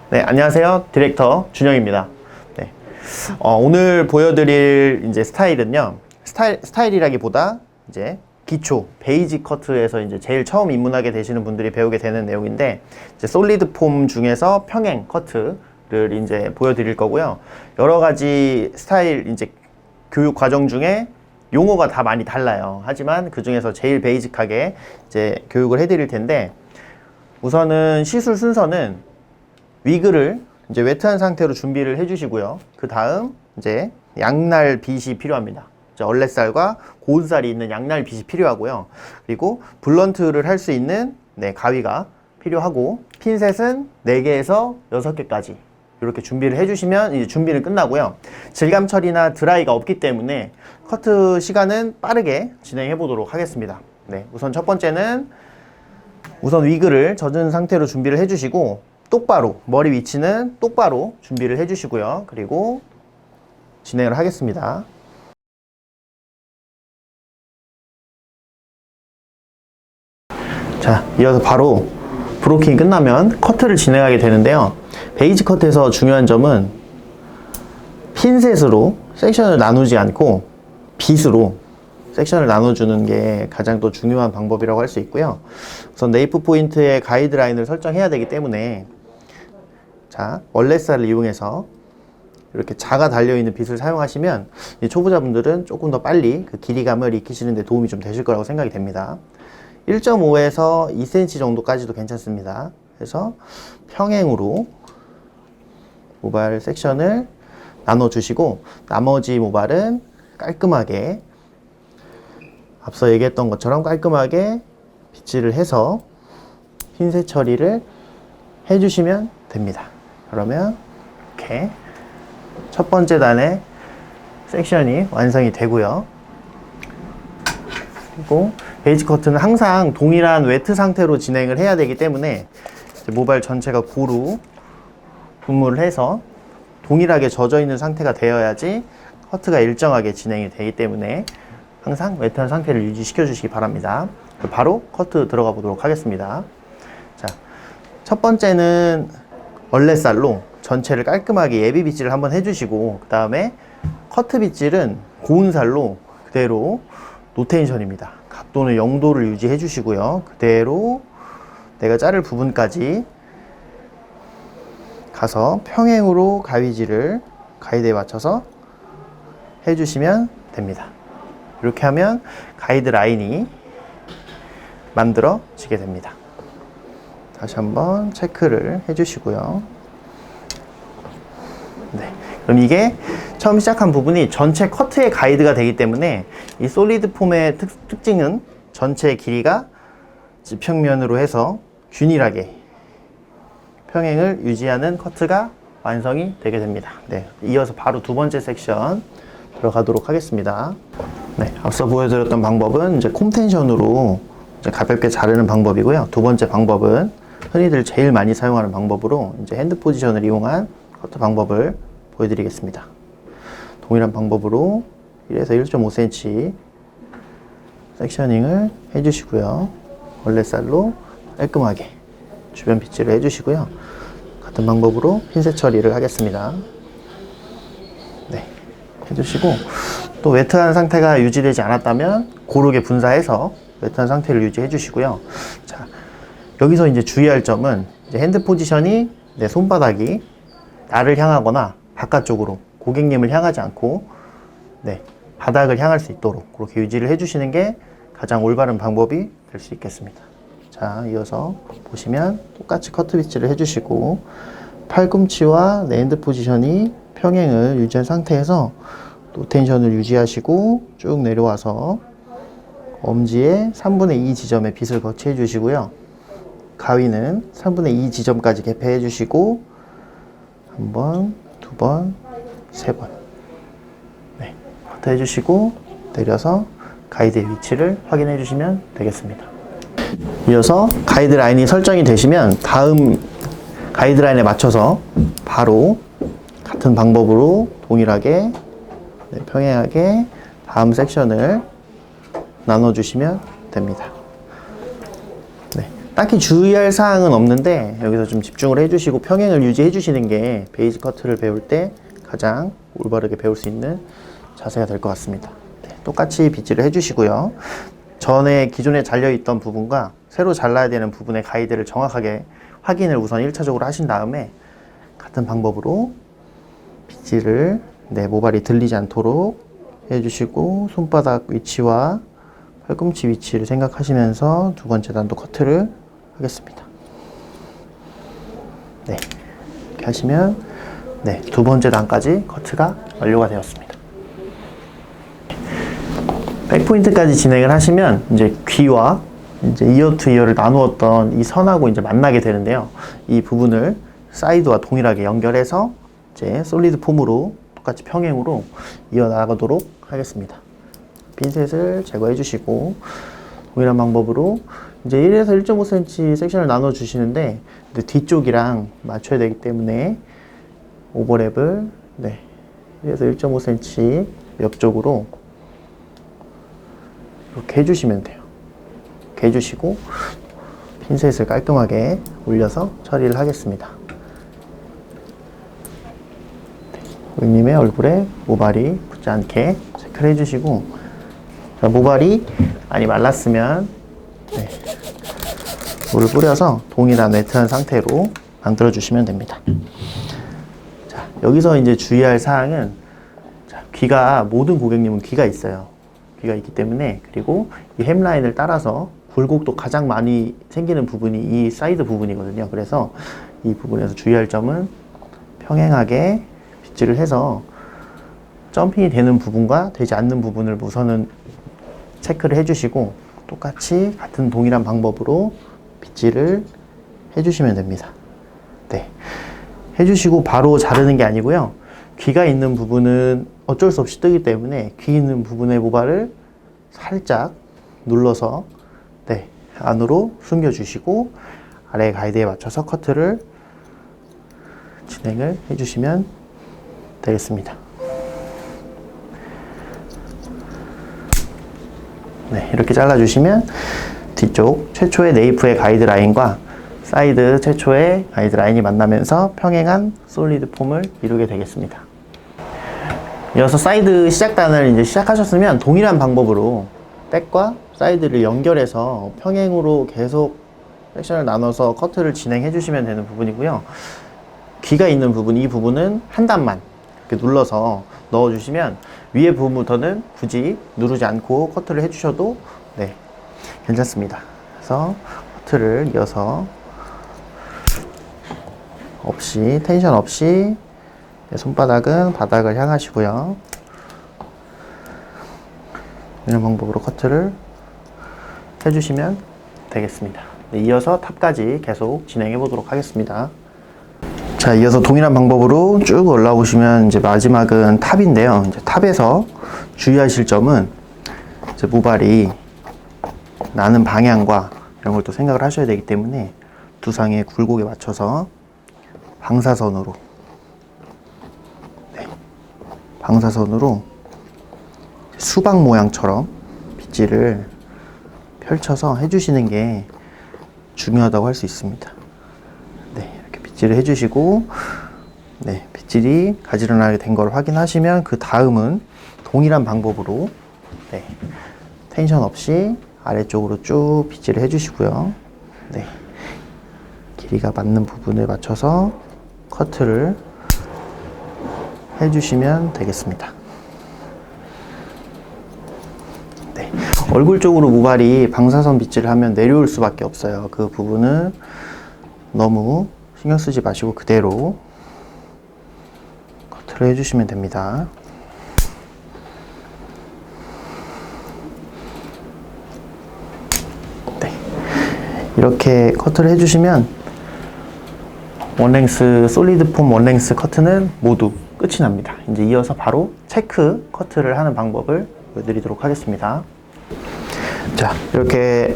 네, 안녕하세요. 디렉터 준영입니다. 네. 오늘 보여드릴 이제 스타일은요. 스타일이라기보다 이제 기초, 베이직 커트에서 이제 제일 처음 입문하게 되시는 분들이 배우게 되는 내용인데, 이제 솔리드 폼 중에서 평행 커트를 이제 보여드릴 거고요. 여러 가지 스타일 이제 교육 과정 중에 용어가 다 많이 달라요. 하지만 그 중에서 제일 베이직하게 이제 교육을 해드릴 텐데, 우선은 시술 순서는 위그를 이제 웨트한 상태로 준비를 해주시고요. 그 다음 이제 양날 빗이 필요합니다. 얼렛살과 고운살이 있는 양날 빗이 필요하고요. 그리고 블런트를 할 수 있는 가위가 필요하고, 핀셋은 4개에서 6개까지 이렇게 준비를 해주시면 이제 준비는 끝나고요. 질감 처리나 드라이가 없기 때문에 커트 시간은 빠르게 진행해 보도록 하겠습니다. 네, 우선 첫 번째는 위그를 젖은 상태로 준비를 해주시고, 똑바로 머리 위치는 똑바로 준비를 해주시고요. 그리고 진행을 하겠습니다. 자, 이어서 바로 브로킹이 끝나면 커트를 진행하게 되는데요. 베이직 커트에서 중요한 점은 핀셋으로 섹션을 나누지 않고 빗으로 섹션을 나눠주는 게 가장 또 중요한 방법이라고 할 수 있고요. 우선 네이프 포인트의 가이드라인을 설정해야 되기 때문에, 자, 얼렛살을 이용해서 이렇게 자가 달려있는 빗을 사용하시면 초보자분들은 조금 더 빨리 그 길이감을 익히시는 데 도움이 좀 되실 거라고 생각이 됩니다. 1.5에서 2cm 정도까지도 괜찮습니다. 그래서 평행으로 모발 섹션을 나눠주시고, 나머지 모발은 깔끔하게 앞서 얘기했던 것처럼 깔끔하게 빗질을 해서 핀셋 처리를 해주시면 됩니다. 그러면 이렇게 첫 번째 단의 섹션이 완성이 되고요. 그리고 베이직 커트는 항상 동일한 웨트 상태로 진행을 해야 되기 때문에 모발 전체가 고루 분무를 해서 동일하게 젖어 있는 상태가 되어야지 커트가 일정하게 진행이 되기 때문에 항상 웨트한 상태를 유지시켜 주시기 바랍니다. 바로 커트 들어가 보도록 하겠습니다. 자, 첫 번째는 얼렛살로 전체를 깔끔하게 예비 빗질을 한번 해주시고, 그 다음에 커트 빗질은 고운살로 그대로 노테인션입니다. 각도는 0도를 유지해 주시고요. 그대로 내가 자를 부분까지 가서 평행으로 가위질을 가이드에 맞춰서 해주시면 됩니다. 이렇게 하면 가이드 라인이 만들어지게 됩니다. 다시 한번 체크를 해주시고요. 네, 그럼 이게 처음 시작한 부분이 전체 커트의 가이드가 되기 때문에 이 솔리드 폼의 특징은 전체 길이가 지평면으로 해서 균일하게 평행을 유지하는 커트가 완성이 되게 됩니다. 네, 이어서 바로 두 번째 섹션 들어가도록 하겠습니다. 네, 앞서 보여드렸던 방법은 이제 콤텐션으로 이제 가볍게 자르는 방법이고요. 두 번째 방법은 흔히들 제일 많이 사용하는 방법으로 이제 핸드 포지션을 이용한 커트 방법을 보여드리겠습니다. 동일한 방법으로 1에서 1.5cm 섹셔닝을 해주시고요. 얼렛살로 깔끔하게 주변 빗질을 해주시고요. 같은 방법으로 핀셋 처리를 하겠습니다. 네, 해주시고, 또 웨트한 상태가 유지되지 않았다면 고르게 분사해서 웨트한 상태를 유지해 주시고요. 자, 여기서 이제 주의할 점은 이제 핸드 포지션이 내 손바닥이 나를 향하거나 바깥쪽으로 고객님을 향하지 않고 바닥을 향할 수 있도록 그렇게 유지를 해주시는 게 가장 올바른 방법이 될 수 있겠습니다. 자, 이어서 보시면 똑같이 커트 빗질을 해주시고, 팔꿈치와 내 핸드 포지션이 평행을 유지한 상태에서 노텐션을 유지하시고 쭉 내려와서 엄지의 3분의 2 지점에 빗을 거치해 주시고요. 가위는 3분의 2 지점까지 개폐해 주시고, 한 번, 두 번, 세 번. 네, 커트 해주시고 내려서 가이드의 위치를 확인해 주시면 되겠습니다. 이어서 가이드라인이 설정이 되시면 다음 가이드라인에 맞춰서 바로 같은 방법으로 동일하게 평행하게 다음 섹션을 나눠주시면 됩니다. 네, 딱히 주의할 사항은 없는데 여기서 좀 집중을 해주시고 평행을 유지해 주시는 게 베이직 커트를 배울 때 가장 올바르게 배울 수 있는 자세가 될 것 같습니다. 네, 똑같이 빗질을 해주시고요. 기존에 잘려있던 부분과 새로 잘라야 되는 부분의 가이드를 정확하게 확인을 우선 1차적으로 하신 다음에 같은 방법으로 빗질을 모발이 들리지 않도록 해주시고 손바닥 위치와 팔꿈치 위치를 생각하시면서 두 번째 단도 커트를 하겠습니다. 네, 이렇게 하시면 두 번째 단까지 커트가 완료가 되었습니다. 백포인트까지 진행을 하시면 이제 귀와 이제 이어 투 이어를 나누었던 이 선하고 이제 만나게 되는데요. 이 부분을 사이드와 동일하게 연결해서 이제 솔리드 폼으로 똑같이 평행으로 이어나가도록 하겠습니다. 핀셋을 제거해 주시고 동일한 방법으로 이제 1에서 1.5cm 섹션을 나눠 주시는데 뒤쪽이랑 맞춰야 되기 때문에 오버랩을 1에서 1.5cm 옆쪽으로 이렇게 해주시면 돼요. 이렇게 해주시고 핀셋을 깔끔하게 올려서 처리를 하겠습니다. 고객님의 얼굴에 모발이 붙지 않게 체크를 해주시고, 모발이 많이 말랐으면 물을 뿌려서 동일한 웨트한 상태로 만들어 주시면 됩니다. 자, 여기서 이제 주의할 사항은, 모든 고객님은 귀가 있어요. 귀가 있기 때문에, 그리고 이 햄라인을 따라서 굴곡도 가장 많이 생기는 부분이 이 사이드 부분이거든요. 그래서 이 부분에서 주의할 점은 평행하게 빗질을 해서 점핑이 되는 부분과 되지 않는 부분을 우선은 체크를 해주시고 똑같이 같은 동일한 방법으로 빗질을 해주시면 됩니다. 네, 해주시고 바로 자르는 게 아니고요. 귀가 있는 부분은 어쩔 수 없이 뜨기 때문에 귀 있는 부분의 모발을 살짝 눌러서 안으로 숨겨주시고 아래 가이드에 맞춰서 커트를 진행을 해주시면 되겠습니다. 이렇게 잘라주시면 뒤쪽 최초의 네이프의 가이드라인과 사이드 최초의 가이드라인이 만나면서 평행한 솔리드 폼을 이루게 되겠습니다. 이어서 사이드 시작단을 이제 시작하셨으면 동일한 방법으로 백과 사이드를 연결해서 평행으로 계속 섹션을 나눠서 커트를 진행해 주시면 되는 부분이고요. 귀가 있는 부분, 이 부분은 한 단만 이렇게 눌러서 넣어 주시면 위에 부분부터는 굳이 누르지 않고 커트를 해 주셔도 괜찮습니다. 그래서 커트를 이어서 텐션 없이 손바닥은 바닥을 향하시고요. 이런 방법으로 커트를 해주시면 되겠습니다. 이어서 탑까지 계속 진행해 보도록 하겠습니다. 자, 이어서 동일한 방법으로 쭉 올라오시면 이제 마지막은 탑인데요. 이제 탑에서 주의하실 점은 이제 모발이 나는 방향과 이런 걸 또 생각을 하셔야 되기 때문에 두상의 굴곡에 맞춰서 방사선으로 수박 모양처럼 빗질을 펼쳐서 해주시는 게 중요하다고 할 수 있습니다. 이렇게 빗질을 해주시고 빗질이 가지런하게 된 걸 확인하시면 그 다음은 동일한 방법으로 텐션 없이 아래쪽으로 쭉 빗질을 해주시고요. 길이가 맞는 부분에 맞춰서 커트를 해주시면 되겠습니다. 얼굴 쪽으로 모발이 방사선 빗질을 하면 내려올 수밖에 없어요. 그 부분은 너무 신경 쓰지 마시고 그대로 커트를 해주시면 됩니다. 이렇게 커트를 해주시면 원랭스 솔리드 폼 원랭스 커트는 모두 끝이 납니다. 이제 이어서 바로 체크 커트를 하는 방법을 보여드리도록 하겠습니다. 자, 이렇게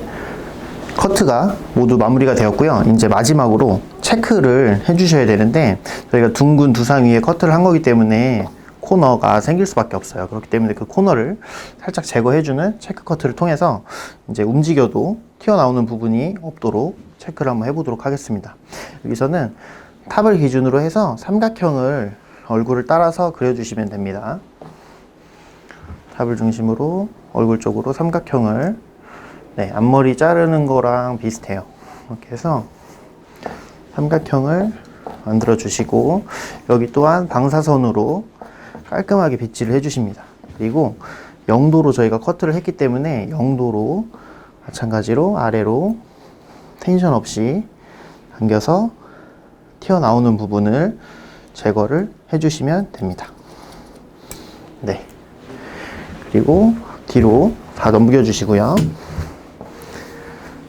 커트가 모두 마무리가 되었고요. 이제 마지막으로 체크를 해주셔야 되는데 저희가 둥근 두상 위에 커트를 한 거기 때문에 코너가 생길 수밖에 없어요. 그렇기 때문에 그 코너를 살짝 제거해주는 체크 커트를 통해서 이제 움직여도 튀어나오는 부분이 없도록 체크를 한번 해보도록 하겠습니다. 여기서는 탑을 기준으로 해서 삼각형을 얼굴을 따라서 그려주시면 됩니다. 탑을 중심으로 얼굴 쪽으로 삼각형을, 네, 앞머리 자르는 거랑 비슷해요. 이렇게 해서 삼각형을 만들어 주시고, 여기 또한 방사선으로 깔끔하게 빗질을 해 주십니다. 그리고 0도로 저희가 커트를 했기 때문에 0도로 마찬가지로 아래로 텐션 없이 당겨서 튀어나오는 부분을 제거를 해주시면 됩니다. 네. 그리고 뒤로 다 넘겨주시고요.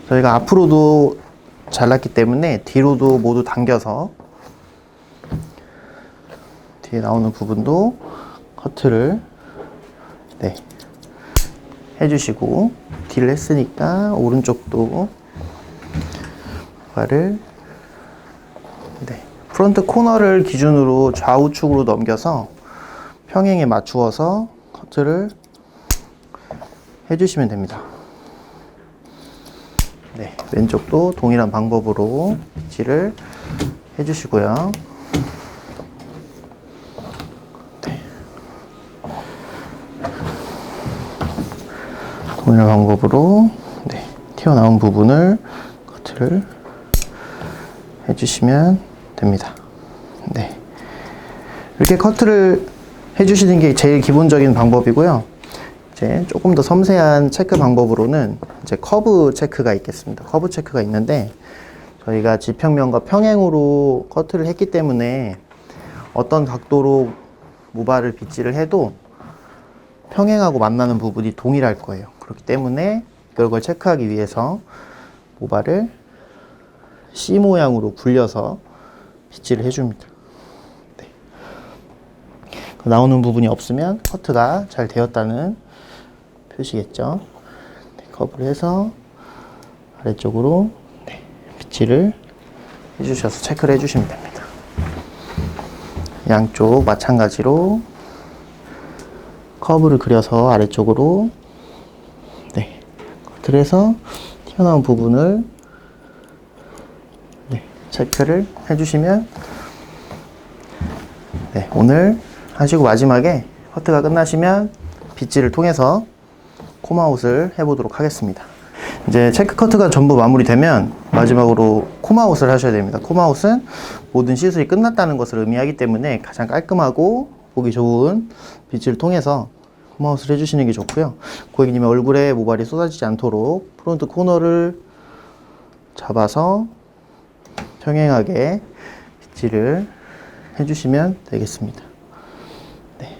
저희가 앞으로도 잘랐기 때문에 뒤로도 모두 당겨서 뒤에 나오는 부분도 커트를, 네, 해주시고, 딜을 했으니까 오른쪽도 바를, 네, 프론트 코너를 기준으로 좌우측으로 넘겨서 평행에 맞추어서 커트를 해주시면 됩니다. 네, 왼쪽도 동일한 방법으로 빗질을 해주시고요. 네. 동일한 방법으로, 네, 튀어나온 부분을 커트를 해주시면 됩니다. 네, 이렇게 커트를 해주시는 게 제일 기본적인 방법이고요. 이제 조금 더 섬세한 체크 방법으로는 이제 커브 체크가 있겠습니다. 커브 체크가 있는데, 저희가 지평면과 평행으로 커트를 했기 때문에 어떤 각도로 모발을 빗질을 해도 평행하고 만나는 부분이 동일할 거예요. 그렇기 때문에 이걸 체크하기 위해서 모발을 C 모양으로 굴려서 빗질을 해줍니다. 네. 나오는 부분이 없으면 커트가 잘 되었다는 표시겠죠. 네, 커브를 해서 아래쪽으로, 네, 빗질을 해주셔서 체크를 해주시면 됩니다. 양쪽 마찬가지로 커브를 그려서 아래쪽으로, 네, 커트를 해서 튀어나온 부분을, 네, 체크를 해주시면, 네, 오늘 하시고 마지막에 커트가 끝나시면 빗질을 통해서 콤아웃을 해보도록 하겠습니다. 이제 체크 커트가 전부 마무리되면 마지막으로 콤아웃을 하셔야 됩니다. 콤아웃은 모든 시술이 끝났다는 것을 의미하기 때문에 가장 깔끔하고 보기 좋은 빗질을 통해서 콤아웃을 해주시는 게 좋고요. 고객님의 얼굴에 모발이 쏟아지지 않도록 프론트 코너를 잡아서 평행하게 빗질을 해주시면 되겠습니다. 네.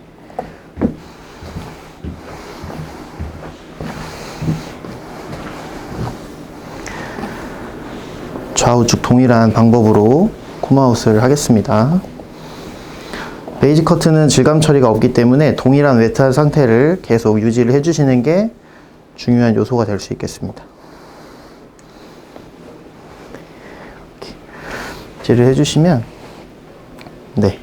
좌우측 동일한 방법으로 콤아웃을 하겠습니다. 베이지 커트는 질감 처리가 없기 때문에 동일한 웨트한 상태를 계속 유지를 해주시는 게 중요한 요소가 될 수 있겠습니다. 이렇게 빗질을 해주시면, 네,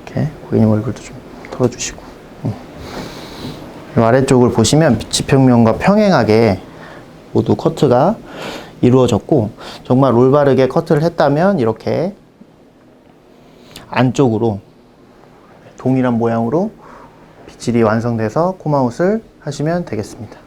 이렇게 고객님 얼굴도 좀 털어주시고, 아래쪽을 보시면 지평면과 평행하게 모두 커트가 이루어졌고, 정말 올바르게 커트를 했다면 이렇게 안쪽으로 동일한 모양으로 빗질이 완성돼서 콤아웃을 하시면 되겠습니다.